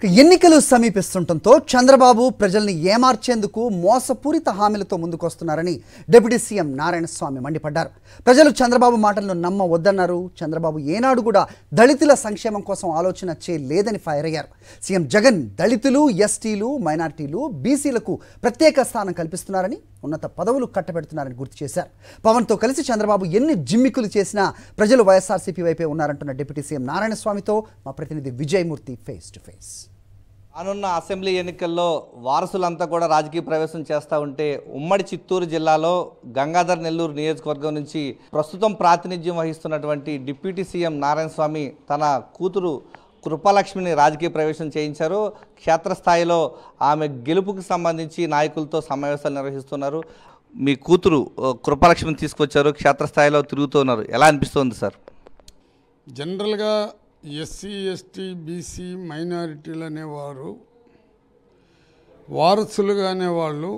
ఎన్నికలు సమీపిస్తుండటంతో చంద్రబాబు ప్రజల్ని ఏమార్చేందుకు మోసపూరిత హామీలతో ముందుకొస్తున్నారని డిప్యూటీ సీఎం నారాయణస్వామి మండిపడ్డారు. ప్రజలు చంద్రబాబు మాటలను నమ్మవద్దన్నారు. చంద్రబాబు ఏనాడు కూడా దళితుల సంక్షేమం కోసం ఆలోచన చేయలేదని ఫైర్ అయ్యారు. సీఎం జగన్ దళితులు, ఎస్టీలు, మైనారిటీలు, బీసీలకు ప్రత్యేక స్థానం కల్పిస్తున్నారని, ఉన్నత పదవులు కట్టబెడుతున్నారని గుర్తు చేశారు. పవన్తో కలిసి చంద్రబాబు ఎన్ని జిమ్మికులు చేసినా ప్రజలు వైఎస్ఆర్సీపీ వైపే ఉన్నారంటున్న డిప్యూటీ సీఎం నారాయణస్వామితో మా ప్రతినిధి విజయమూర్తి ఫేస్ టు ఫేస్. రానున్న అసెంబ్లీ ఎన్నికల్లో వారసులంతా కూడా రాజకీయ ప్రవేశం చేస్తూ ఉంటే ఉమ్మడి చిత్తూరు జిల్లాలో గంగాధర్ నెల్లూరు నియోజకవర్గం నుంచి ప్రస్తుతం ప్రాతినిధ్యం వహిస్తున్నటువంటి డిప్యూటీ సీఎం నారాయణస్వామి తన కూతురు కృపాలక్ష్మిని రాజకీయ ప్రవేశం చేయించారు. క్షేత్రస్థాయిలో ఆమె గెలుపుకు సంబంధించి నాయకులతో సమావేశాలు నిర్వహిస్తున్నారు. మీ కూతురు కృపాలక్ష్మిని తీసుకొచ్చారు, క్షేత్రస్థాయిలో తిరుగుతున్నారు, ఎలా అనిపిస్తుంది సార్? జనరల్గా ఎస్సీ, ఎస్టీ, బీసీ, మైనారిటీలు అనేవారు వారసులుగా అనేవాళ్ళు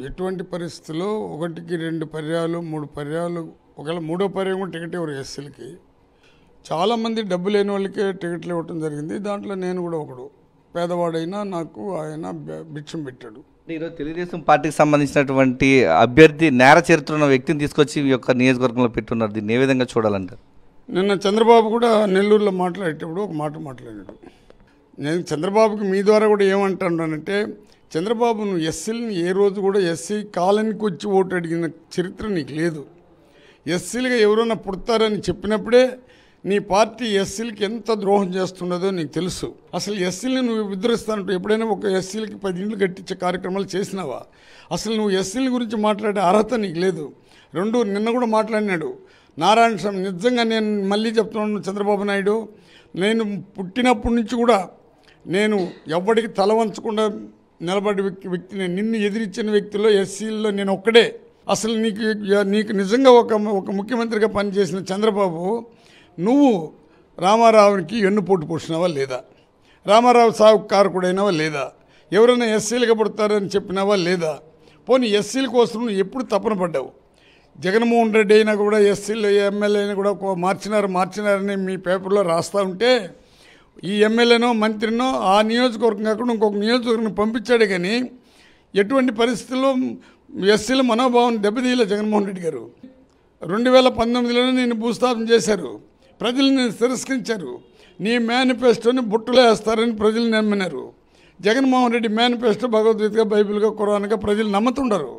ఎటువంటి పరిస్థితుల్లో ఒకటికి 2 పర్యాలు 3 పర్యాలు, ఒకవేళ 3వ పర్యాయం కూడా టికెట్ ఇవ్వరు ఎస్సీలకి. చాలామంది డబ్బు లేని వాళ్ళకే టికెట్లు ఇవ్వటం జరిగింది. దాంట్లో నేను కూడా ఒకడు. పేదవాడైనా నాకు ఆయన భిక్షం పెట్టాడు. ఈరోజు తెలుగుదేశం పార్టీకి సంబంధించినటువంటి అభ్యర్థి నేర చరిత్ర ఉన్న వ్యక్తిని తీసుకొచ్చి ఈ యొక్క నియోజకవర్గంలో పెట్టున్నారు. దీన్ని ఏ విధంగా చూడాలంటారు? నిన్న చంద్రబాబు కూడా నెల్లూరులో మాట్లాడేటప్పుడు ఒక మాట మాట్లాడాడు. నేను చంద్రబాబుకి మీ ద్వారా కూడా ఏమంటానంటే, చంద్రబాబు నువ్వు ఎస్సీలని ఏ రోజు కూడా ఎస్సీ కాలనీకి వచ్చి ఓటు అడిగిన చరిత్ర నీకు లేదు. ఎస్సీలుగా ఎవరైనా పుడతారని చెప్పినప్పుడే నీ పార్టీ ఎస్సీలకి ఎంత ద్రోహం చేస్తున్నదో నీకు తెలుసు. అసలు ఎస్సీలని నువ్వు విద్రోహిస్తానంటూ ఎప్పుడైనా ఒక ఎస్సీలకి 10 ఇండ్లు కట్టించే కార్యక్రమాలు చేసినావా? అసలు నువ్వు ఎస్సీల గురించి మాట్లాడే అర్హత నీకు లేదు. నిన్న కూడా మాట్లాడినాడు నారాయణస్వామి. నిజంగా నేను మళ్ళీ చెప్తున్నాను, చంద్రబాబు నాయుడు, నేను పుట్టినప్పటి నుంచి కూడా నేను ఎవరికి తల వంచకుండా నిలబడే వ్యక్తిని, నిన్ను ఎదిరించిన వ్యక్తుల్లో ఎస్సీల్లో నేను ఒక్కడే. అసలు నీకు నిజంగా ఒక ముఖ్యమంత్రిగా పనిచేసిన చంద్రబాబు, నువ్వు రామారావుకి ఎన్నుపోటు పోసినావా లేదా? రామారావు సాగు కారకుడైనావా లేదా? ఎవరైనా ఎస్సీలుగా పడతారని చెప్పినావా లేదా? పోనీ ఎస్సీల కోసం నువ్వు ఎప్పుడు తపన పడ్డావు? జగన్మోహన్ రెడ్డి అయినా కూడా ఎస్సీలు ఎమ్మెల్యే అయినా కూడా మార్చినారని మీ పేపర్లో రాస్తూ ఉంటే, ఈ ఎమ్మెల్యేనో మంత్రినో ఆ నియోజకవర్గం కాకుండా ఇంకొక నియోజకవర్గం పంపించాడే కానీ ఎటువంటి పరిస్థితుల్లో ఎస్సీల మనోభావం దెబ్బతీయలే జగన్మోహన్ రెడ్డి గారు. 2019లోనే నేను భూస్థాపన చేశారు. ప్రజలు నేను తిరస్కరించారు. నీ మేనిఫెస్టోని బుట్టలో వేస్తారని ప్రజలు నమ్మినారు. జగన్మోహన్ రెడ్డి మేనిఫెస్టో భగవద్గీతగా, బైబిల్గా, ఖురాన్గా ప్రజలు నమ్ముతుండరు.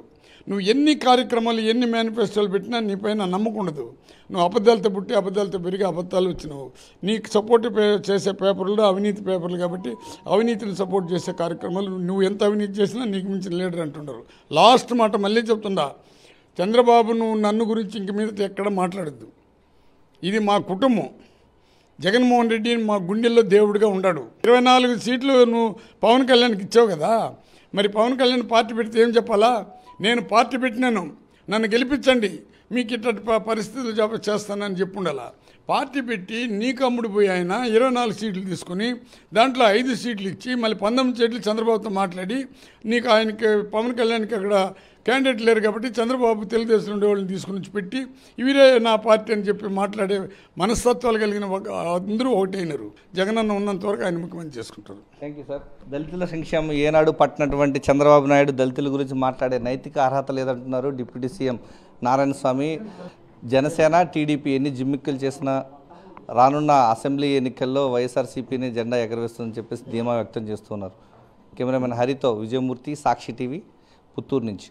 నువ్వు ఎన్ని కార్యక్రమాలు, ఎన్ని మేనిఫెస్టోలు పెట్టినా నీపైన నమ్మకం ఉండదు. నువ్వు అబద్ధాలతో పుట్టి అబద్ధాలతో పెరిగి అబద్ధాలు వచ్చినావు. నీకు సపోర్ట్ చేసే పేపర్లు అవినీతి పేపర్లు కాబట్టి అవినీతిని సపోర్ట్ చేసే కార్యక్రమాలు, నువ్వు ఎంత అవినీతి చేసినా నీకు మించిన లీడర్ అంటున్నారు. లాస్ట్ మాట మళ్ళీ చెప్తుందా, చంద్రబాబు నువ్వు నన్ను గురించి ఇంక మీద ఎక్కడ మాట్లాడద్దు. ఇది మా కుటుంబం. జగన్మోహన్ రెడ్డి మా గుండెల్లో దేవుడిగా ఉన్నాడు. 24 సీట్లు నువ్వు పవన్ కళ్యాణ్కి ఇచ్చావు కదా, మరి పవన్ కళ్యాణ్ పార్టీ పెడితే ఏం చెప్పాలా? నేను పార్టీ పెట్టినాను, నన్ను గెలిపించండి, మీకు ఇట్లాంటి పరిస్థితులు చేస్తానని చెప్పుండాలా. పార్టీ పెట్టి నీకు అమ్ముడు పోయి ఆయన 24 సీట్లు తీసుకుని దాంట్లో 5 సీట్లు ఇచ్చి మళ్ళీ 19 సీట్లు చంద్రబాబుతో మాట్లాడి, నీకు ఆయనకి పవన్ కళ్యాణ్కి అక్కడ క్యాండిడేట్ లేరు కాబట్టి చంద్రబాబు తెలుగుదేశం ఉండే వాళ్ళని తీసుకుని పెట్టి ఇవిరే నా పార్టీ అని చెప్పి మాట్లాడే మనస్తత్వాలు కలిగిన అందరూ ఒకటైనారు. జగనన్న ఉన్నంత వరకు ఆయన ముఖ్యమంత్రి చేసుకుంటారు. Thank you sir. దళితుల సంక్షేమం ఏనాడు పట్టినటువంటి చంద్రబాబు నాయుడు దళితుల గురించి మాట్లాడే నైతిక అర్హత లేదంటున్నారు deputy CM Narayanaswamy. Janasena, TDP ఎన్ని జిమ్మిక్కులు చేసినా రానున్న అసెంబ్లీ ఎన్నికల్లో వైఎస్ఆర్సీపీని జెండా ఎగరవేస్తుందని చెప్పేసి ధీమా వ్యక్తం చేస్తున్నారు. కెమెరామెన్ హరితో విజయమూర్తి, సాక్షి టీవీ, పుత్తూరు నుంచి.